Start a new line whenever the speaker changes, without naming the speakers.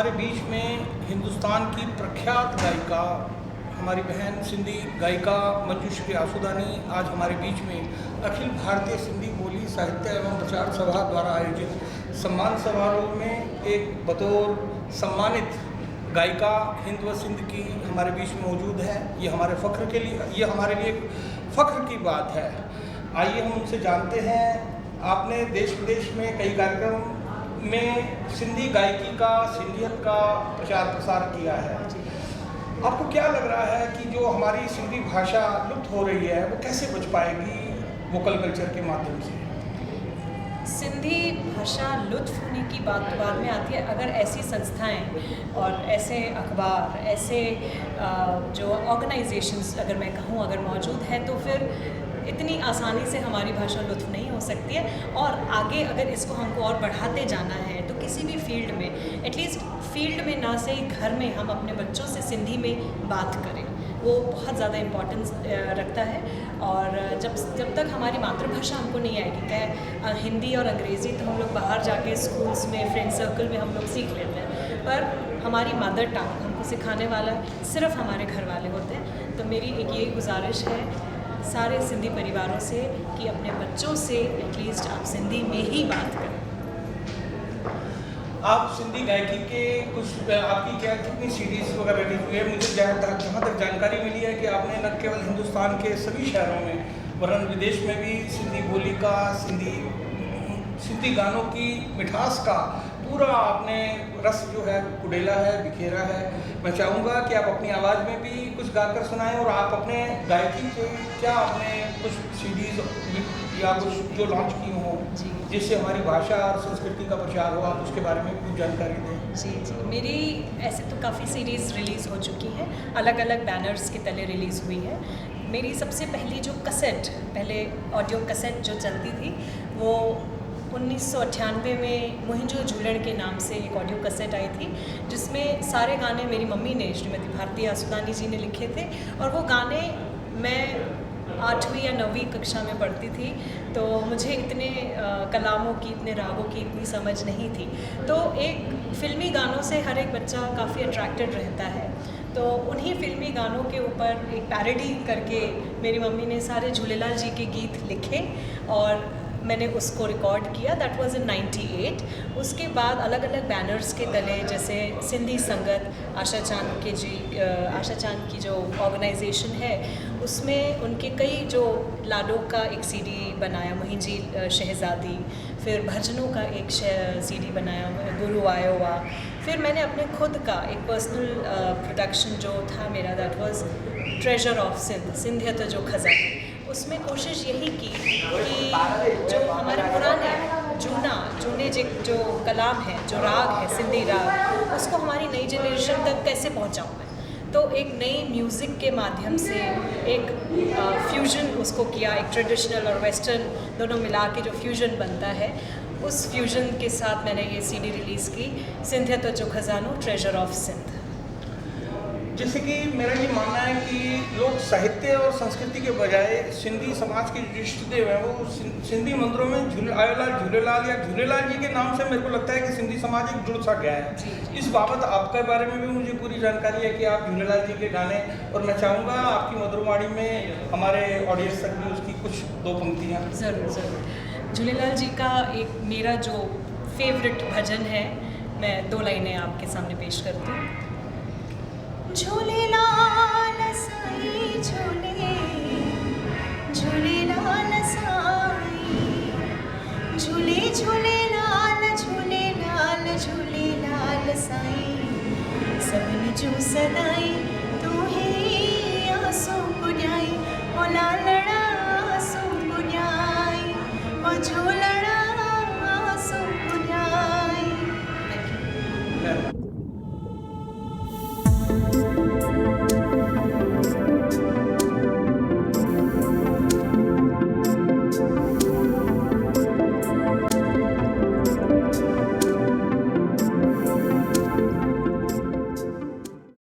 हमारे बीच में हिंदुस्तान की प्रख्यात गायिका, हमारी बहन सिंधी गायिका मंजूश्री आसूदानी आज हमारे बीच में अखिल भारतीय सिंधी बोली साहित्य एवं प्रचार सभा द्वारा आयोजित सम्मान समारोह में एक बतौर सम्मानित गायिका हिंद व सिंध की हमारे बीच में मौजूद है। ये हमारे फ़ख्र के लिए, ये हमारे लिए एक फ़ख्र की बात है। आइए हम उनसे जानते हैं। आपने देश विदेश में कई कार्यक्रम में सिंधी गायकी का, सिंधियत का प्रचार प्रसार किया है। आपको क्या लग रहा है कि जो हमारी सिंधी भाषा लुप्त हो रही है वो कैसे बच पाएगी वोकल कल्चर के माध्यम से?
सिंधी भाषा लुत्फ होने की बात बाद में आती है। अगर ऐसी संस्थाएं और ऐसे अखबार, ऐसे जो ऑर्गेनाइजेशंस अगर मैं कहूँ अगर मौजूद है तो फिर इतनी आसानी से हमारी भाषा लुत्फ नहीं हो सकती है। और आगे अगर इसको हमको और बढ़ाते जाना है तो किसी भी फील्ड में, एटलीस्ट फील्ड में ना सही घर में हम अपने बच्चों से सिंधी में बात करें, वो बहुत ज़्यादा इम्पोर्टेंस रखता है। और जब तक हमारी मातृभाषा हमको नहीं आएगी, क्या हिंदी और अंग्रेज़ी तो हम लोग बाहर जाके स्कूल्स में, फ्रेंड सर्कल में हम लोग सीख लेते हैं, पर हमारी मदर टंग हमको सिखाने वाला सिर्फ हमारे घर वाले होते हैं। तो मेरी एक यही गुजारिश है सारे सिंधी परिवारों से कि अपने बच्चों से एटलीस्ट आप सिंधी में ही बात करें।
आप सिंधी गायकी के कुछ, आपकी क्या कितनी सीडीज़ वगैरह रिलीज हुई है? मुझे जहाँ तक जानकारी मिली है कि आपने न केवल हिंदुस्तान के सभी शहरों में वरन विदेश में भी सिंधी बोली का, सिंधी गानों की मिठास का पूरा आपने रस जो है कुडेला है, बिखेरा है। मैं चाहूँगा कि आप अपनी आवाज़ में भी कुछ गाकर सुनाएं और आप अपने गायकी के क्या आपने कुछ सीडीज़ या कुछ जो लॉन्च की हों जिससे हमारी भाषा और संस्कृति का प्रचार हो, आप उसके बारे में कुछ जानकारी दें।
जी, मेरी ऐसे तो काफ़ी सीरीज़ रिलीज़ हो चुकी हैं, अलग अलग बैनर्स के तले रिलीज़ हुई है। मेरी सबसे पहली जो कैसेट, पहले ऑडियो कैसेट जो चलती थी वो 1998 में मुहिंजो झूलण के नाम से एक ऑडियो कैसेट आई थी, जिसमें सारे गाने मेरी मम्मी ने, श्रीमती भारती आसूदानी जी ने लिखे थे। और वो गाने मैं 8वीं या 9वीं कक्षा में पढ़ती थी, तो मुझे इतने कलामों की, इतने रागों की इतनी समझ नहीं थी। तो एक फ़िल्मी गानों से हर एक बच्चा काफ़ी अट्रैक्टेड रहता है, तो उन्हीं फ़िल्मी गानों के ऊपर एक पैरोडी करके मेरी मम्मी ने सारे झूलेलाल जी के गीत लिखे और मैंने उसको रिकॉर्ड किया। That was in 98। उसके बाद अलग अलग बैनर्स के तले, जैसे सिंधी संगत, आशा चांद की जो ऑर्गेनाइजेशन है उसमें उनके कई जो लाडो का एक सीडी बनाया, मुहिंजी शहजादी, फिर भजनों का एक सीडी बनाया, गुरु आयो वा। फिर मैंने अपने खुद का एक पर्सनल प्रोडक्शन जो था मेरा, that was treasure of Sindh, सिंधियत जो खजाना। उसमें कोशिश यही की कि जो हमारे पुराने जूने जो कलाम है, जो राग है, सिंधी राग, उसको हमारी नई जनरेशन तक कैसे पहुंचाऊं मैं। तो एक नई म्यूज़िक के माध्यम से एक फ्यूजन उसको किया, एक ट्रेडिशनल और वेस्टर्न दोनों मिला के जो फ्यूजन बनता है, उस फ्यूजन के साथ मैंने ये सीडी रिलीज़ की, सिंधियत जो खजानो, ट्रेजर ऑफ सिंध।
जैसे कि मेरा ये मानना है कि लोग साहित्य और संस्कृति के बजाय सिंधी समाज के जो इष्टदेव हैं वो सिंधी मंदिरों में झूलेलाल या झूलेलाल जी के नाम से, मेरे को लगता है कि सिंधी समाज एक जुड़ सा गया है। इस बाबत आपके बारे में भी मुझे पूरी जानकारी है कि आप झूलेलाल जी के गाने, और मैं चाहूँगा आपकी मधुरवाणी में हमारे ऑडियंस तक भी उसकी कुछ 2 पंक्तियाँ।
ज़रूर। झूलेलाल जी का एक मेरा जो फेवरेट भजन है, मैं 2 लाइनें आपके सामने पेश करती हूँ। झूलेलाल साईं झूले, झूलेलाल साईं झूले, झूलेलाल झूलेलाल झूलेलाल साईं सभिनी जूं सदाई तूं ही आसूं पुॼाई, ओ लालड़ा आसूं पुॼाई, ओ झूला